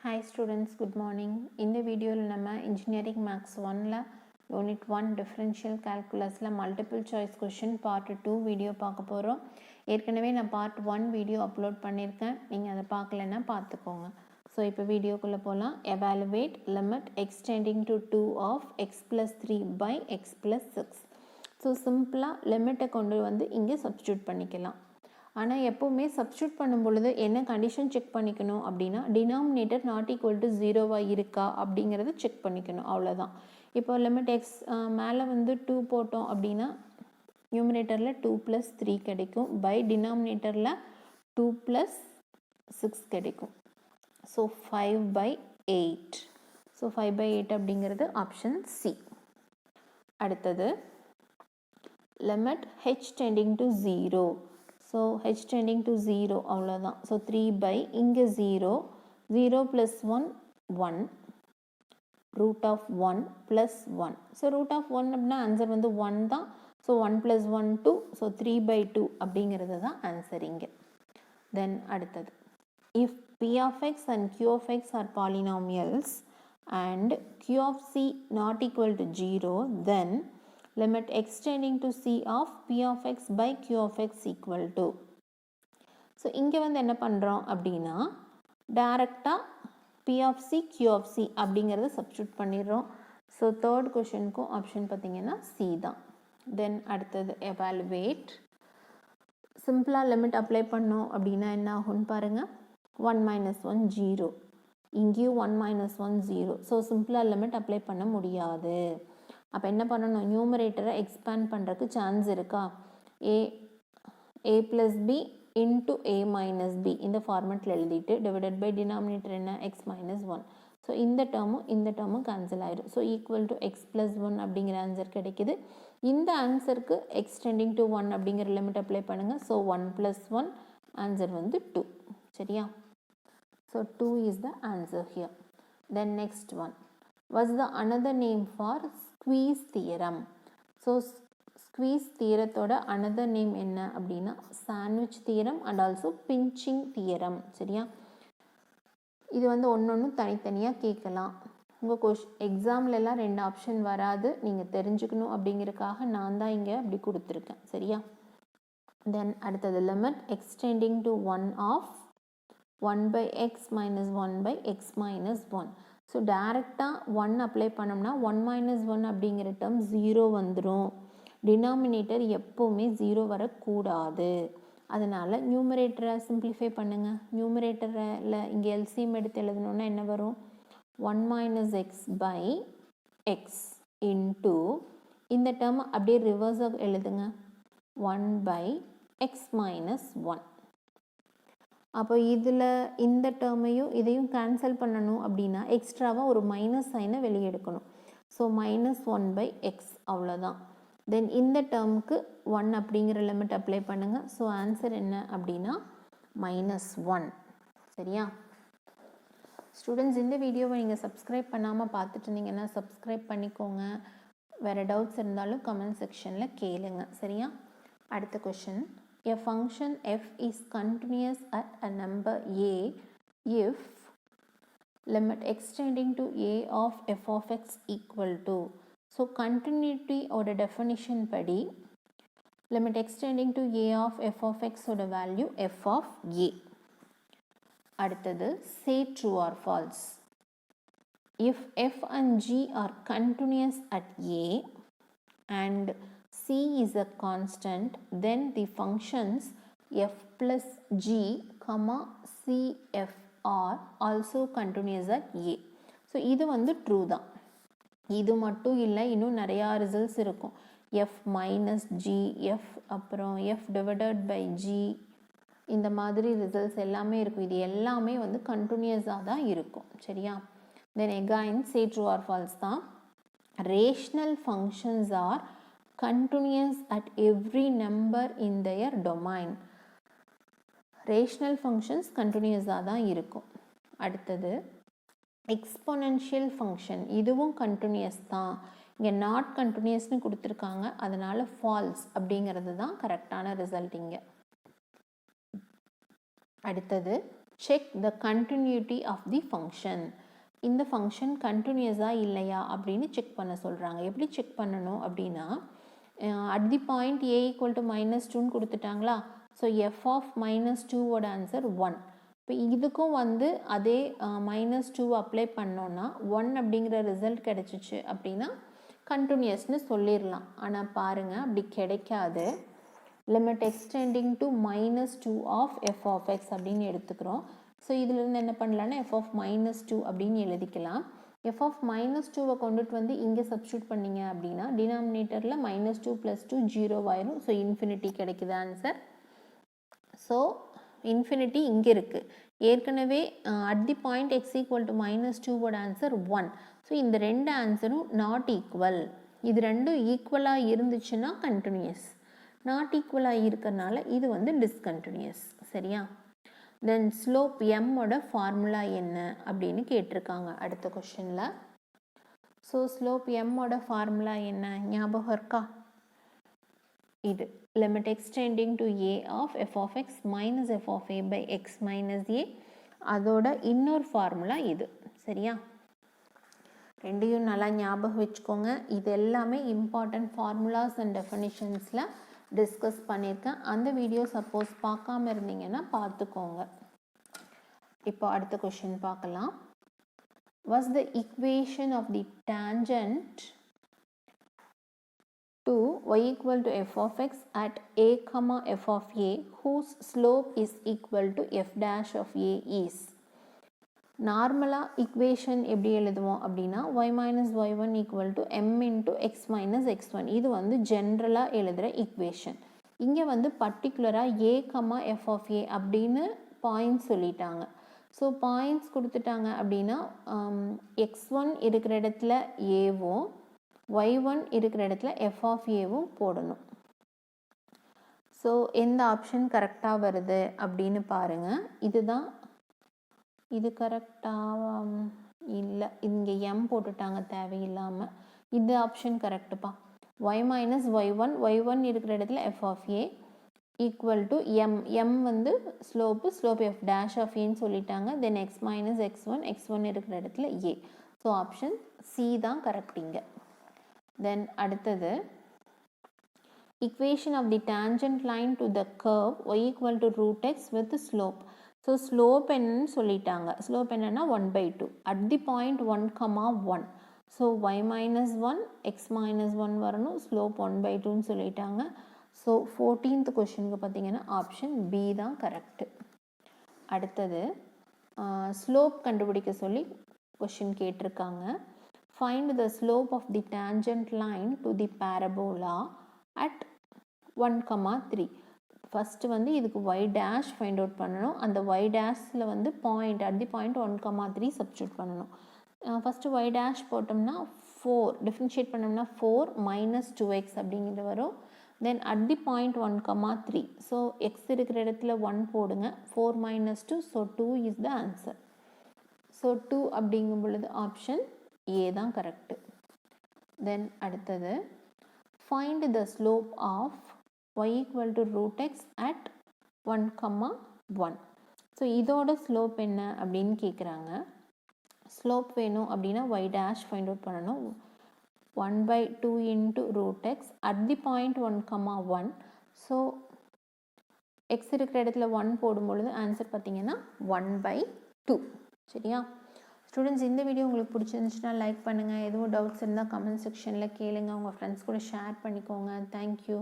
Hi students, good morning. In the video நம்ம engineering maths 1ல unit 1 differential calculusல multiple choice question part 2 video பார்க்க போறோம். ஏற்கனவே நான் part 1 video upload பண்ணிருக்கேன். நீங்க அதை பார்க்கலனா பார்த்துக்கோங்க. So இப்போ வீடியோக்குள்ள போலாம். Evaluate limit x tending to 2 of x plus 3 by x plus 6. So சிம்பிளா லிமிட்டை கொண்டு வந்து இங்கே substitute பண்ணிக்கலாம். ஆனால் எப்போவுமே சப்ஸ்டியூட் பண்ணும் பொழுது என்ன கண்டிஷன் செக் பண்ணிக்கணும் அப்படின்னா டினாமினேட்டர் நாட் ஈக்குவல் டு ஜீரோவாக இருக்கா அப்படிங்கிறத செக் பண்ணிக்கணும், அவ்வளோதான். இப்போ லிமிட் எக்ஸ் மேலே வந்து 2 போட்டோம் அப்படின்னா நியூமினேட்டரில் 2 + 3 கிடைக்கும், பை டினாமினேட்டரில் 2 + 6 கிடைக்கும். ஸோ 5/8. ஸோ 5/8 அப்படிங்கிறது ஆப்ஷன் சி. அடுத்தது limit H tending to 0. So h tending to 0 அவ்வளோதான். ஸோ 3 இங்கே 0 0 + 1 1 root of 1 + 1. So root of 1 அப்படின்னா ஆன்சர் வந்து 1 தான். ஸோ 1 + 1 2. ஸோ 3/2 அப்படிங்கிறது தான் ஆன்சர் இங்கே. தென் அடுத்தது if p of x and q of x are polynomials and q of c not equal to 0, then limit x tending to c of p of x by q of x equal to. So இங்கே வந்து என்ன பண்ணுறோம் அப்படின்னா டைரெக்டாக p of c q of c அப்படிங்கிறத substitute பண்ணிடுறோம். So third கொஷனுக்கும் option பார்த்தீங்கன்னா c தான். தென் அடுத்தது எவாலுவேட். சிம்பிளாக லிமிட் அப்ளை பண்ணோம் அப்படின்னா என்ன ஆகும்னு பாருங்கள். 1 - 1 0, இங்கேயும் 1 - 1 0. ஸோ சிம்பிளாக லிமிட் அப்ளை பண்ண முடியாது. அப்போ என்ன பண்ணணும், நியூமரேட்டரை எக்ஸ்பேண்ட் பண்ணுறதுக்கு சான்ஸ் இருக்கா? a + b into a - b இந்த ஃபார்மெட்டில் எழுதிட்டு டிவைடட் பை டினாமினேட்டர் என்ன x - 1. ஸோ இந்த டேர்மும் கேன்சல் ஆயிடும். ஸோ ஈக்குவல் டு x + 1 அப்படிங்கிற ஆன்சர் கிடைக்குது. இந்த ஆன்சருக்கு x டெண்டிங் டு 1 அப்படிங்கிற லிமிட் அப்ளை பண்ணுங்கள். ஸோ 1 + 1 ஆன்சர் வந்து 2. சரியா? So 2 is the answer here. Then next one, what's the another name for squeeze theorem? So squeeze theorத்தோட another name என்ன அப்படின்னா sandwich theorem and also pinching theorem. சரியா? இது வந்து ஒன்னொன்னு தனித்தனியாக கேட்கலாம். உங்கள் எக்ஸாம்லலாம் 2 ஆப்ஷன் வராது, நீங்கள் தெரிஞ்சுக்கணும் அப்படிங்கிறதுக்காக நான் தான் இங்கே அப்படி கொடுத்துருக்கேன். சரியா? தென் அடுத்தது limit x tending to 1 of 1/x - 1/x - 1. So டைரெக்டாக 1 அப்ளை பண்ணோம்னா 1 - 1 அப்படிங்கிற டேர்ம் 0 வந்துடும். டினாமினேட்டர் எப்போவுமே 0 வரக்கூடாது. அதனால் நியூமரேட்டரை சிம்பிளிஃபை பண்ணுங்கள். நியூமரேட்டரில் இங்கே எல்சிஎம் எடுத்து எழுதணுன்னா என்ன வரும்? 1 - x/x இன்ட்டு இந்த டேர்ம் அப்படியே ரிவர்ஸாக எழுதுங்க, 1/x - 1. அப்போ இதில் இந்த டேர்மையும் இதையும் கேன்சல் பண்ணணும் அப்படின்னா எக்ஸ்ட்ராவாக ஒரு மைனஸ் சைனை வெளியே எடுக்கணும். ஸோ -1/x அவ்வளோதான். தென் இந்த டேர்முக்கு 1 அப்படிங்கிற லிமிட் அப்ளை பண்ணுங்கள். ஸோ ஆன்சர் என்ன அப்படின்னா -1. சரியா? ஸ்டூடெண்ட்ஸ், இந்த வீடியோவை நீங்கள் சப்ஸ்கிரைப் பண்ணாமல் பார்த்துட்டு இருந்தீங்கன்னா சப்ஸ்கிரைப் பண்ணிக்கோங்க. வேறு டவுட்ஸ் இருந்தாலும் கமெண்ட் செக்ஷனில் கேளுங்க. சரியா? அடுத்த question, a function f is continuous at a number a if limit x tending to a of f of x equal to. So continuity ஓட definition படி limit x tending to a of f of x ஓட value f of a. அடுத்தது say true or false. If f and g are continuous at a and c is a constant, then the functions f plus g, cf are also continuous at a. So இது வந்து true தான். இது மட்டும் இல்லை, இன்னும் நிறையா results இருக்கும். f - g, f அப்புறம் f / g, இந்த மாதிரி ரிசல்ட்ஸ் எல்லாமே இருக்கும். இது எல்லாமே வந்து கண்டினியூஸாக தான் இருக்கும். சரியா? தென் again say true or false தான். Rational functions R continuous at every number in their domain. Rational functions கண்டினியூஸாக தான் இருக்கும். அடுத்தது எக்ஸ்பொனென்ஷியல் ஃபங்க்ஷன், இதுவும் கண்டினியூஸ் தான். இங்கே நாட் கண்டினியூஸ்னு கொடுத்துருக்காங்க, அதனால் ஃபால்ஸ் அப்படிங்கிறது தான் கரெக்டான ரிசல்ட் இங்கே. அடுத்தது check the continuity of the function. இந்த ஃபங்க்ஷன் கண்டினியூஸாக இல்லையா அப்படின்னு செக் பண்ண சொல்கிறாங்க. எப்படி செக் பண்ணணும் அப்படின்னா, at the point A equal to -2ன்னு கொடுத்துட்டாங்களா. ஸோ எஃப் ஆஃப் -2வோட ஆன்சர் 1. இப்போ இதுக்கும் வந்து அதே -2 அப்ளை பண்ணோன்னா 1 அப்படிங்கிற ரிசல்ட் கிடச்சிச்சு அப்படின்னா கண்டினியூஸ்னு சொல்லிடலாம். ஆனால் பாருங்கள், அப்படி கிடைக்காது. Limit x tending to -2 of F of x அப்படின்னு எடுத்துக்கிறோம். ஸோ இதிலிருந்து என்ன பண்ணலான்னா எஃப் ஆஃப் -2 அப்படின்னு எழுதிக்கலாம். எஃப் ஆஃப் -2வை கொண்டுட்டு வந்து இங்கே சப்ஸ்டியூட் பண்ணிங்க அப்படின்னா டினாமினேட்டரில் -2 + 2 0 ஆயிரும். ஸோ இன்ஃபினிட்டி கிடைக்குது ஆன்சர். ஸோ இன்ஃபினிட்டி இங்கே இருக்குது. ஏற்கனவே at the point X equal to -2வோட ஆன்சர் 1. ஸோ இந்த ரெண்டு ஆன்சரும் நாட் ஈக்குவல். இது ரெண்டும் ஈக்குவலாக இருந்துச்சுன்னா கண்டினியூஸ், நாட் ஈக்குவலாக இருக்கிறனால இது வந்து டிஸ்கண்டினியூஸ். சரியா? தென் ஸ்லோப் எம்மோட ஃபார்முலா என்ன அப்படின்னு கேட்டிருக்காங்க அடுத்த கொஷனில். ஸோ ஸ்லோப் எம்மோட ஃபார்முலா என்ன ஞாபகம் இருக்கா? இது limit x tending to A of F of X minus F of A by X minus A. அதோட இன்னொரு ஃபார்முலா இது. சரியா? ரெண்டையும் நல்லா ஞாபகம் வச்சுக்கோங்க. இது எல்லாமே இம்பார்ட்டன்ட் ஃபார்முலாஸ் அண்ட் டெஃபினிஷன்ஸில் டிஸ்கஸ் பண்ணியிருக்கேன். அந்த வீடியோ சப்போஸ் பார்க்காம இருந்தீங்கன்னா பார்த்துக்கோங்க. இப்போ அடுத்த கொஷின் பார்க்கலாம். Was the equation of the tangent to y equal to f of x at a comma f of a whose slope is equal to f dash of a is. நார்மலாக equation எப்படி எழுதுவோம் அப்படின்னா y minus y1 equal to m into x minus x1. இது வந்து ஜென்ரலாக எழுதுகிற equation. இங்கே வந்து பர்டிகுலராக a comma f of a அப்படின்னு பாயிண்ட்ஸ் சொல்லிட்டாங்க. ஸோ பாயிண்ட்ஸ் கொடுத்துட்டாங்க அப்படின்னா x1 இருக்கிற இடத்துல ஏவும் y1 இருக்கிற இடத்துல f of aவும் போடணும். ஸோ எந்த ஆப்ஷன் கரெக்டாக வருது அப்படின்னு பாருங்கள். இதுதான், இது கரெக்டாக இல்லை, இங்கே m போட்டுட்டாங்க தேவையில்லாமல். இது ஆப்ஷன் கரெக்டுப்பா. y minus y1 இருக்கிற இடத்துல f of a equal to m வந்து ஸ்லோப்பு f dash of aன்னு சொல்லிட்டாங்க. தென் x minus x1 இருக்கிற இடத்துல a. ஸோ ஆப்ஷன் C தான் கரெக்ட் இங்கே. தென் அடுத்தது equation of the tangent line to the curve y equal to root x with slope. So slope என்னன்னு சொல்லிட்டாங்க. Slope என்னன்னா 1/2 at the point 1,1. So y minus 1 x minus 1 வரணும். Slope 1/2ன்னு சொல்லிட்டாங்க. So 14th கொஷனுக்கு பார்த்தீங்கன்னா option B தான் correct. அடுத்தது slope கண்டுபிடிக்க சொல்லி கொஷின் கேட்டிருக்காங்க. Find the slope of the tangent line to the parabola at 1,3. First வந்து இதுக்கு y dash ஃபைண்ட் அவுட் பண்ணணும். அந்த y dashல வந்து point at the point 1,3 substitute பண்ணணும். ஃபஸ்ட்டு y dash போட்டோம்னா 4 டிஃப்ரென்ஷியேட் பண்ணோம்னா 4 minus 2x அப்படிங்கிறது வரும். Then at the point 1,3. So எக்ஸ் இருக்கிற இடத்துல 1 போடுங்க. 4 minus 2, so 2 is the answer. So 2 அப்படிங்கும் பொழுது ஆப்ஷன் A தான் கரெக்டு. தென் அடுத்தது find the slope of y equal to root x at 1,1. So இதோட ஸ்லோப் என்ன அப்படின்னு கேட்குறாங்க. ஸ்லோப் வேணும் அப்படின்னா y dash ஃபைண்ட் அவுட் பண்ணணும். 1/2 into root x at the point 1,1. So x இருக்கிற இடத்துல 1 போடும்பொழுது ஆன்சர் பார்த்தீங்கன்னா 1/2. சரியா? ஸ்டூடெண்ட்ஸ், இந்த வீடியோ உங்களுக்கு பிடிச்சிருந்துச்சுன்னா லைக் பண்ணுங்கள். எதுவும் டவுட்ஸ் இருந்தால் கமெண்ட் செக்ஷனில் கேளுங்க. உங்கள் ஃப்ரெண்ட்ஸ் கூட ஷேர் பண்ணிக்கோங்க. தேங்க்யூ.